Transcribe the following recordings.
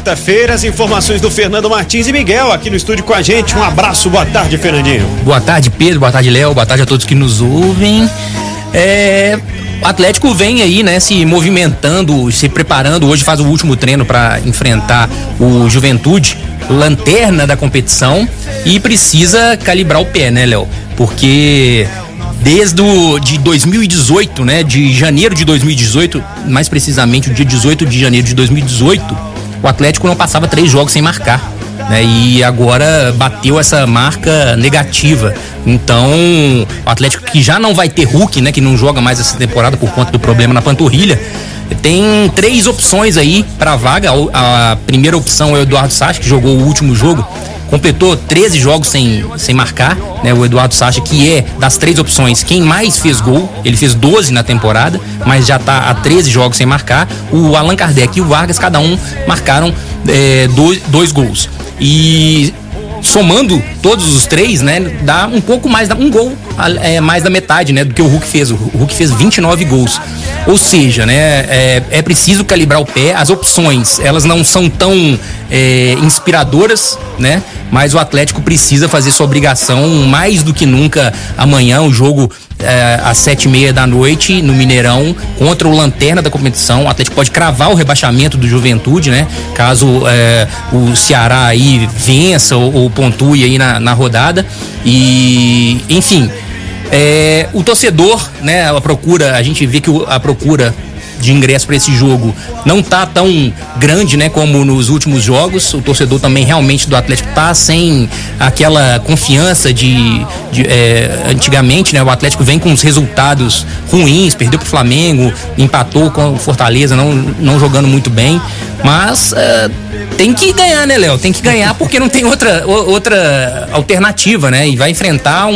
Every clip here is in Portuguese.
quarta-feira, as informações do Fernando Martins e Miguel aqui no estúdio com a gente. Um abraço, boa tarde, Fernandinho. Boa tarde, Pedro, boa tarde, Léo, boa tarde a todos que nos ouvem. O Atlético vem aí, né, se movimentando, se preparando. Hoje faz o último treino para enfrentar o Juventude, lanterna da competição, e precisa calibrar o pé, né, Léo? Porque de 2018, né, de janeiro de 2018, mais precisamente o dia 18 de janeiro de 2018, o Atlético não passava 3 jogos sem marcar, né, e agora bateu essa marca negativa. Então, o Atlético, que já não vai ter Hulk, né, que não joga mais essa temporada por conta do problema na panturrilha, tem 3 opções aí para a vaga. A primeira opção é o Eduardo Sacha, que jogou o último jogo, completou 13 jogos sem marcar, né? O Eduardo Sacha, que é, das 3 opções, quem mais fez gol. Ele fez 12 na temporada, mas já está há 13 jogos sem marcar. O Allan Kardec e o Vargas, cada um marcaram 2 gols. E somando todos os 3, né, dá um pouco mais, um gol mais da metade, né, do que o Hulk fez. O Hulk fez 29 gols. Ou seja, né, é preciso calibrar o pé. As opções, elas não são tão inspiradoras, né, mas o Atlético precisa fazer sua obrigação mais do que nunca. Amanhã o jogo às 7h30 da noite no Mineirão contra o lanterna da competição. O Atlético pode cravar o rebaixamento do Juventude, né, caso o Ceará aí vença ou pontue aí na rodada. E enfim, o torcedor, né, a gente vê que a procura de ingresso para esse jogo não tá tão grande, né, como nos últimos jogos. O torcedor também realmente do Atlético tá sem aquela confiança de antigamente, né? O Atlético vem com os resultados ruins, perdeu pro Flamengo, empatou com o Fortaleza, não jogando muito bem, mas tem que ganhar, né, Léo? Tem que ganhar porque não tem outra alternativa, né? E vai enfrentar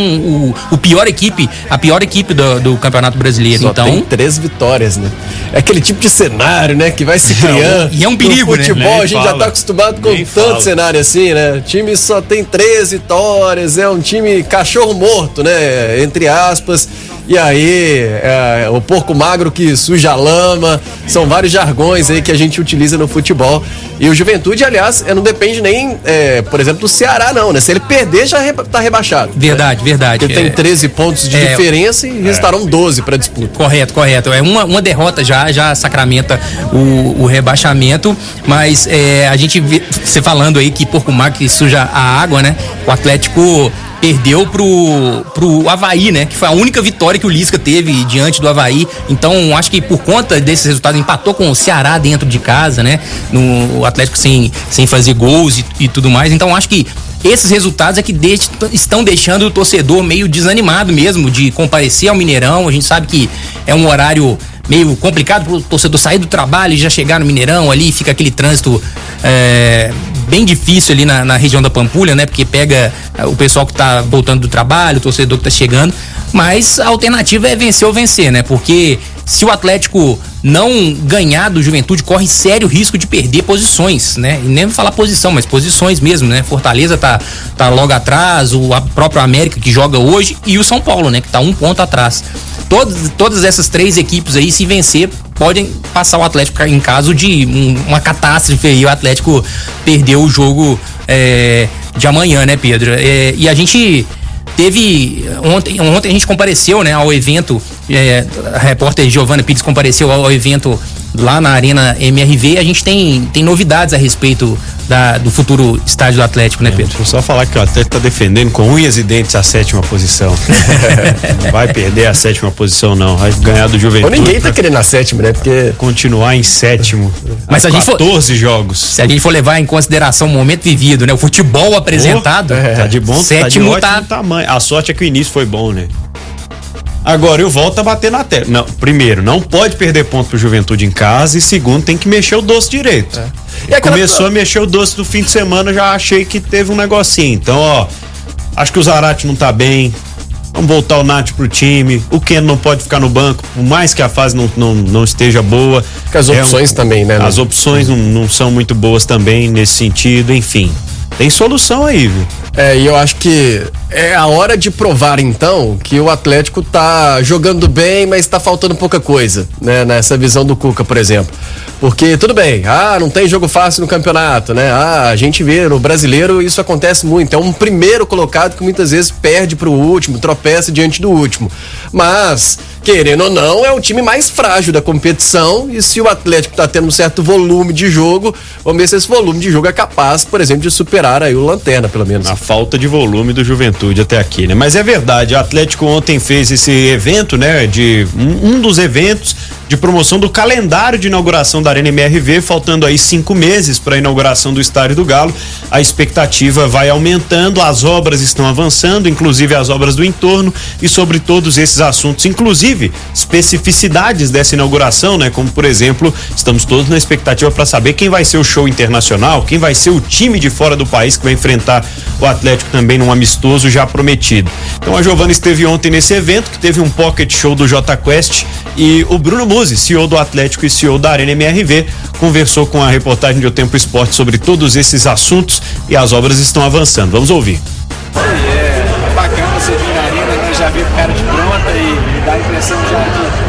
a pior equipe do Campeonato Brasileiro. Só então tem 3 vitórias, né? É aquele tipo de cenário, né, que vai se criando. E é um perigo, no futebol, né? A gente já tá acostumado com tanto cenário assim, né? O time só tem 3 vitórias, é um time cachorro morto, né? Entre aspas. E aí, o porco magro que suja a lama. São vários jargões aí que a gente utiliza no futebol. E o Juventude, aliás, não depende nem, por exemplo, do Ceará, não, né? Se ele perder, já tá rebaixado. Verdade, né? verdade. Porque tem 13 pontos de diferença e restarão 12 para disputa. Correto. Uma derrota já sacramenta o rebaixamento, mas a gente vê você falando aí que porco magro que suja a água, né? O Atlético perdeu pro Avaí, né? Que foi a única vitória que o Lisca teve diante do Avaí. Então, acho que por conta desses resultados, empatou com o Ceará dentro de casa, né? O Atlético sem fazer gols e tudo mais. Então, acho que esses resultados é que estão deixando o torcedor meio desanimado mesmo de comparecer ao Mineirão. A gente sabe que é um horário meio complicado pro torcedor sair do trabalho e já chegar no Mineirão ali, fica aquele trânsito bem difícil ali na região da Pampulha, né? Porque pega o pessoal que tá voltando do trabalho, o torcedor que tá chegando, mas a alternativa é vencer ou vencer, né? Porque se o Atlético não ganhar do Juventude, corre sério risco de perder posições, né? E nem vou falar posição, mas posições mesmo, né? Fortaleza tá logo atrás, o próprio América que joga hoje e o São Paulo, né? Que tá 1 ponto atrás. Todas essas 3 equipes aí, se vencer, podem passar o Atlético em caso de uma catástrofe aí, o Atlético perdeu o jogo de amanhã, né, Pedro? E a gente teve ontem a gente compareceu, né, ao evento, a repórter Giovana Pires compareceu ao evento lá na Arena MRV. A gente tem novidades a respeito do futuro estádio do Atlético, né, Pedro? Deixa eu só falar que o Atlético tá defendendo com unhas e dentes a 7ª posição. Não vai perder a 7ª posição, não. Vai ganhar do Juventude. Ou ninguém tá querendo a 7ª, né? Porque continuar em 7º. Mas se a gente 14 jogos. Se a gente for levar em consideração o momento vivido, né? O futebol apresentado. Tá de bom, 7º tá de ótimo tamanho. A sorte é que o início foi bom, né? Agora, eu volto a bater na tela. Não, primeiro, não pode perder ponto pro Juventude em casa, e segundo, tem que mexer o doce direito. Começou a mexer o doce do fim de semana, já achei que teve um negocinho. Então, acho que o Zarate não tá bem. Vamos voltar o Nath pro time. O Keno não pode ficar no banco, por mais que a fase não esteja boa. Porque as opções também, né? As opções não são muito boas também nesse sentido, enfim. Tem solução aí, viu? E eu acho que é a hora de provar, então, que o Atlético tá jogando bem, mas tá faltando pouca coisa, né? Nessa visão do Cuca, por exemplo. Porque, tudo bem, não tem jogo fácil no campeonato, né? A gente vê, no brasileiro isso acontece muito. É um primeiro colocado que muitas vezes perde pro último, tropeça diante do último. Mas, querendo ou não, é o time mais frágil da competição, e se o Atlético tá tendo um certo volume de jogo, vamos ver se esse volume de jogo é capaz, por exemplo, de superar aí o Lanterna, pelo menos. A falta de volume do Juventude até aqui, né? Mas é verdade, o Atlético ontem fez esse evento, né? De um dos eventos de promoção do calendário de inauguração da Arena MRV, faltando aí 5 meses para a inauguração do Estádio do Galo. A expectativa vai aumentando, as obras estão avançando, inclusive as obras do entorno, e sobre todos esses assuntos, inclusive especificidades dessa inauguração, né? Como, por exemplo, estamos todos na expectativa para saber quem vai ser o show internacional, quem vai ser o time de fora do país que vai enfrentar o Atlético também num amistoso já prometido. Então a Giovana esteve ontem nesse evento, que teve um pocket show do Jota Quest, e o Bruno Musi, CEO do Atlético e CEO da Arena MRV, conversou com a reportagem de O Tempo Esporte sobre todos esses assuntos, e as obras estão avançando. Vamos ouvir. É bacana você vir na Arena, né? Já ver o cara de pronta e dá a impressão já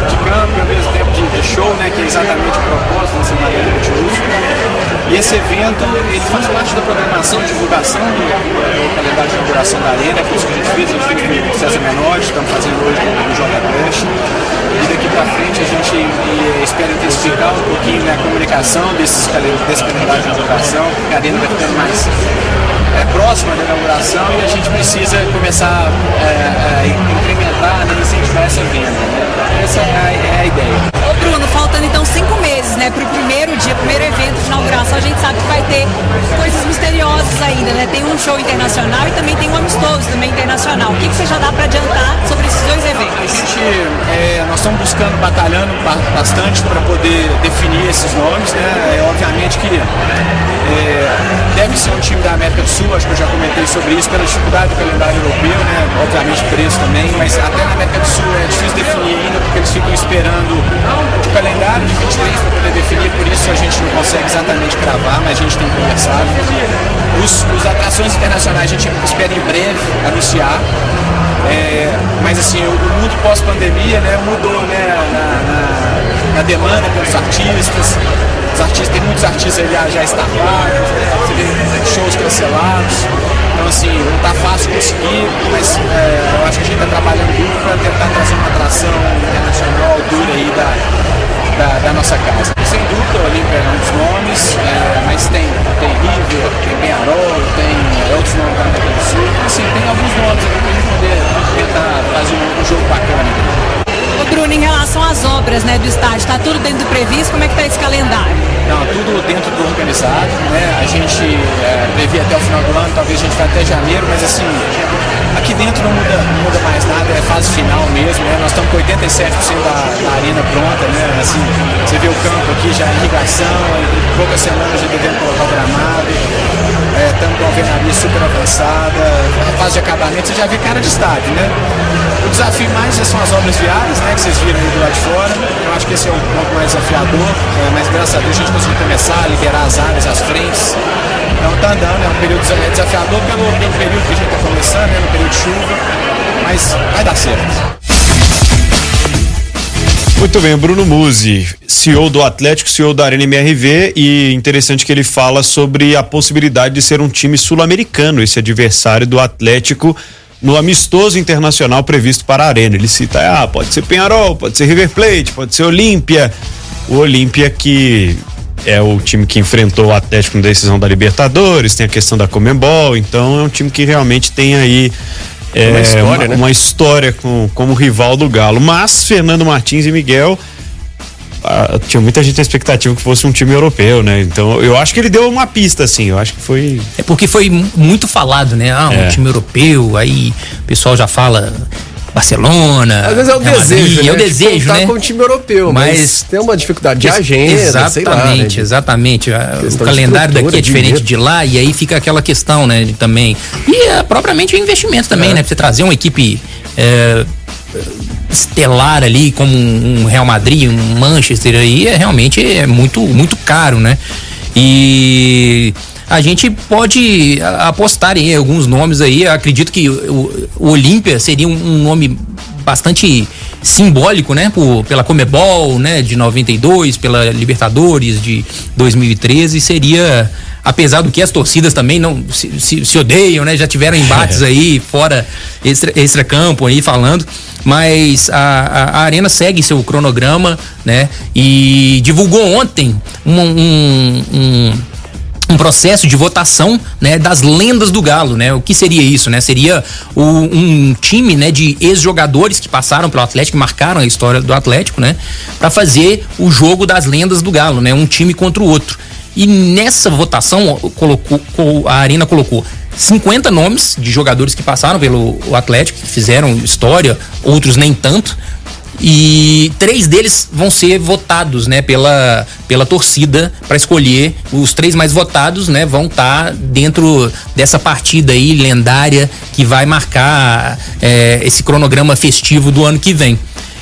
de campo e ao mesmo tempo de show, né? Que é exatamente o propósito dessa maneira multiuso. E esse evento, ele faz parte da programação de divulgação do calendário de inauguração da Arena, por isso que a gente fez com o César Menotti, estamos fazendo hoje com o Jota Quest. E daqui para frente a gente espera intensificar um pouquinho, né, a comunicação desse calendário de inauguração, porque a Arena vai ficando mais próxima da inauguração e a gente precisa começar a incrementar, né, incentivar essa venda. Né? Essa é a ideia. Ô Bruno, faltando então 5 meses, né, para o primeiro dia, primeiro evento de inauguração, a gente sabe que vai ter coisas misteriosas ainda, né? Tem um show internacional e também tem um amistoso também internacional. O que você já dá para adiantar sobre esses dois eventos? A gente, nós estamos buscando, batalhando bastante para poder definir esses nomes, né? Obviamente que deve ser um time da América do Sul, acho que eu já comentei sobre isso, pela dificuldade do calendário europeu, né? Obviamente preço também, mas até na América do Sul é difícil definir ainda, porque eles ficam esperando o calendário de 23 para poder definir, por isso a gente não consegue exatamente cravar, mas a gente tem conversado. Os atrações internacionais a gente espera em breve anunciar, mas assim, o mundo pós-pandemia, né, mudou, né, na demanda pelos artistas. Tem muitos artistas já estafados, né? Você vê shows cancelados. Então assim, não está fácil conseguir, mas eu acho que a gente está trabalhando duro para tentar trazer uma atração internacional dura aí da nossa casa. Sem dúvida, o Olímpia é um dos nomes, mas tem River, tem Penharol, tem outros nomes da América do Sul. Assim, tem alguns nomes aqui para a gente poder tentar fazer um jogo bacana. Ô Bruno, em relação às obras, né, do estádio, está tudo dentro do previsto? Como é que está esse calendário? Não, tudo dentro do organizado, né? A gente previa até o final do ano, talvez a gente vá até janeiro, mas assim, aqui dentro não muda mais nada, é fase final mesmo, né? Nós estamos com 87% da arena pronta, né? Assim, você vê o campo aqui já em irrigação, em poucas semanas já devemos colocar o gramado, estamos com a alvenaria super avançada, a fase de acabamento, você já vê cara de estádio, né? O desafio mais são as obras viárias, né, que vocês viram aí do lado de fora. Eu acho que esse é o ponto mais desafiador, mas graças a Deus a gente conseguiu começar a liberar as áreas, as frentes. Então tá andando, é um período desafiador pelo período que a gente está começando, né, no período de chuva, mas vai dar certo. Muito bem, Bruno Musi, CEO do Atlético, CEO da Arena MRV, e interessante que ele fala sobre a possibilidade de ser um time sul-americano, esse adversário do Atlético no amistoso internacional previsto para a Arena. Ele cita, pode ser Penharol, pode ser River Plate, pode ser Olímpia. O Olímpia que é o time que enfrentou o Atlético na decisão da Libertadores, tem a questão da Conmebol, então é um time que realmente tem aí uma história como rival do Galo. Mas Fernando Martins e Miguel, tinha muita gente na expectativa que fosse um time europeu, né? Então eu acho que ele deu uma pista, assim, eu acho que foi... É porque foi muito falado, né? Um time europeu, aí o pessoal já fala Barcelona. Às vezes é o desejo, Madrid, né? É o desejo, tá né? com o time europeu, mas tem uma dificuldade de agenda, exatamente, sei lá, né? Exatamente. O calendário daqui é diferente de lá, e aí fica aquela questão, né? Também. E propriamente o investimento também, né? Pra você trazer uma equipe estelar ali, como um Real Madrid, um Manchester aí, realmente muito, muito caro, né? E a gente pode apostar em alguns nomes aí. Eu acredito que o Olímpia seria um nome bastante simbólico, né? Pela Comebol, né? De 92, pela Libertadores de 2013, seria, apesar do que as torcidas também não se odeiam, né? Já tiveram embates aí fora extra-campo aí falando, mas a Arena segue seu cronograma, né? E divulgou ontem um processo de votação, né, das lendas do Galo, né? O que seria isso, né? Seria um time, né, de ex-jogadores que passaram pelo Atlético, que marcaram a história do Atlético, né, para fazer o jogo das lendas do Galo, né? Um time contra o outro. E nessa votação a Arena colocou 50 nomes de jogadores que passaram pelo Atlético, que fizeram história, outros nem tanto. E 3 deles vão ser votados, né, pela torcida para escolher. Os 3 mais votados, né, vão estar dentro dessa partida aí lendária que vai marcar esse cronograma festivo do ano que vem.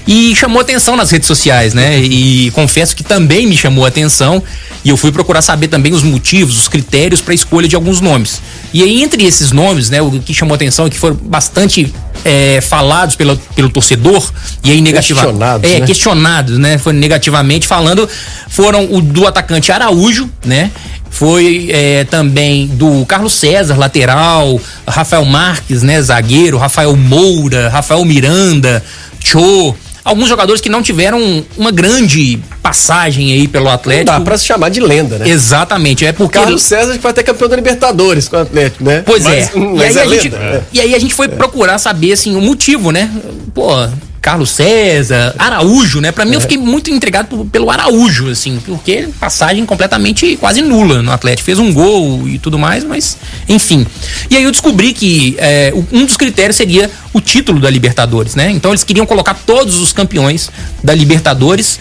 E chamou atenção nas redes sociais, né? E confesso que também me chamou atenção. E eu fui procurar saber também os motivos, os critérios para a escolha de alguns nomes. E aí, entre esses nomes, né, o que chamou atenção é que foram bastante falados pelo torcedor, e aí negativamente. Questionados, né? Foi negativamente falando, foram o do atacante Araújo, né? Foi também do Carlos César, lateral, Rafael Marques, né, zagueiro, Rafael Moura, Rafael Miranda, Cho. Alguns jogadores que não tiveram uma grande passagem aí pelo Atlético. Não dá pra se chamar de lenda, né? Exatamente, porque Carlos César que vai ter campeão da Libertadores com o Atlético, né? Pois mas e aí a gente foi procurar saber, assim, o motivo, né? Pô, Carlos César, Araújo, né? Pra mim eu fiquei muito intrigado pelo Araújo, assim, porque passagem completamente quase nula no Atlético. Fez um gol e tudo mais, mas enfim. E aí eu descobri que um dos critérios seria o título da Libertadores, né? Então eles queriam colocar todos os campeões da Libertadores,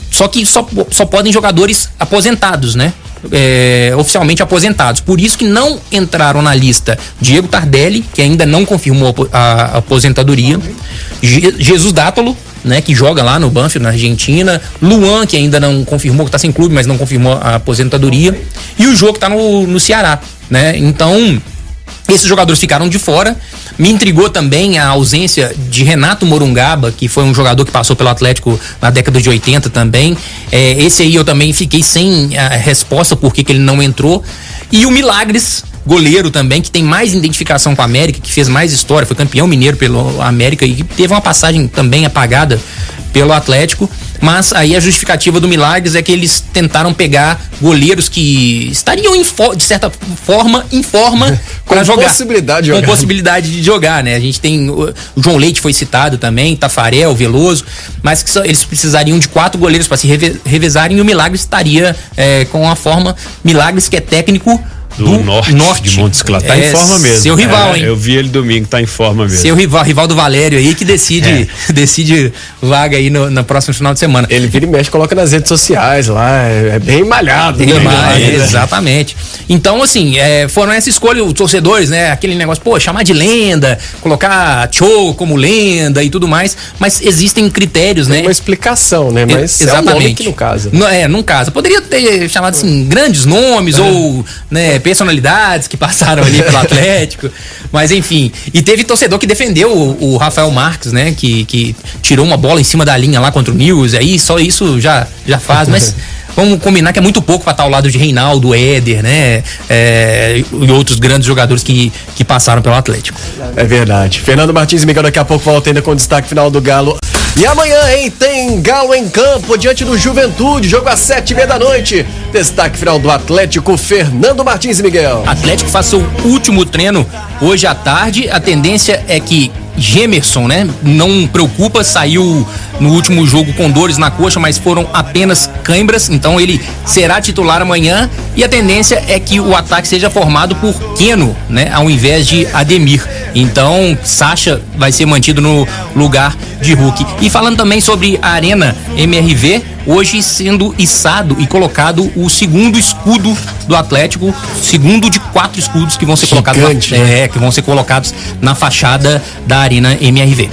só que só podem jogadores aposentados, né? Oficialmente aposentados. Por isso que não entraram na lista Diego Tardelli, que ainda não confirmou a aposentadoria, Jesus Dátolo, né, que joga lá no Banfield, na Argentina, Luan, que ainda não confirmou, que está sem clube, mas não confirmou a aposentadoria, e o Jô, que está no Ceará, né? Então, esses jogadores ficaram de fora. Me intrigou também a ausência de Renato Morungaba, que foi um jogador que passou pelo Atlético na década de 80 também. Esse aí eu também fiquei sem a resposta por que ele não entrou. E o Milagres, goleiro também, que tem mais identificação com a América, que fez mais história, foi campeão mineiro pelo América e teve uma passagem também apagada pelo Atlético. Mas aí a justificativa do Milagres é que eles tentaram pegar goleiros que estariam de certa forma em forma para jogar. Com possibilidade de jogar, né? A gente tem o João Leite foi citado também, Tafarel, Veloso, mas que eles precisariam de 4 goleiros para se revezarem, e o Milagres estaria com a forma. Milagres, que é técnico do norte de Montes Claros. Tá em forma mesmo. Seu rival, hein? Eu vi ele domingo, tá em forma mesmo. Seu rival do Valério aí, que decide vaga aí no próximo final de semana. Ele vira e mexe, coloca nas redes sociais lá, é bem malhado. Exatamente. Então, assim, foram essa escolha, os torcedores, né? Aquele negócio, chamar de lenda, colocar Cho como lenda e tudo mais, mas existem critérios, né? Tem uma explicação, né? Mas exatamente. É um nome que não casa. Não casa. Poderia ter chamado, assim, grandes nomes ou, né, personalidades que passaram ali pelo Atlético, mas enfim. E teve torcedor que defendeu o Rafael Marques, né, que tirou uma bola em cima da linha lá contra o News, aí só isso já faz, mas vamos combinar que é muito pouco para estar ao lado de Reinaldo, Éder, né, e outros grandes jogadores que passaram pelo Atlético. É verdade. Fernando Martins e Miguel daqui a pouco volta ainda com o destaque final do Galo. E amanhã, hein, tem Galo em campo diante do Juventude, jogo às 7h30 da noite. Destaque final do Atlético, Fernando Martins e Miguel. Atlético faz seu último treino hoje à tarde. A tendência é que Gemerson, né, não preocupa, saiu no último jogo com dores na coxa, mas foram apenas cãibras, então ele será titular amanhã, e a tendência é que o ataque seja formado por Keno, né, ao invés de Ademir. Então Sacha vai ser mantido no lugar de Hulk. E falando também sobre a Arena MRV, hoje sendo içado e colocado o segundo escudo do Atlético, segundo de 4 escudos que vão ser colocados que vão ser colocados na fachada da Arena MRV.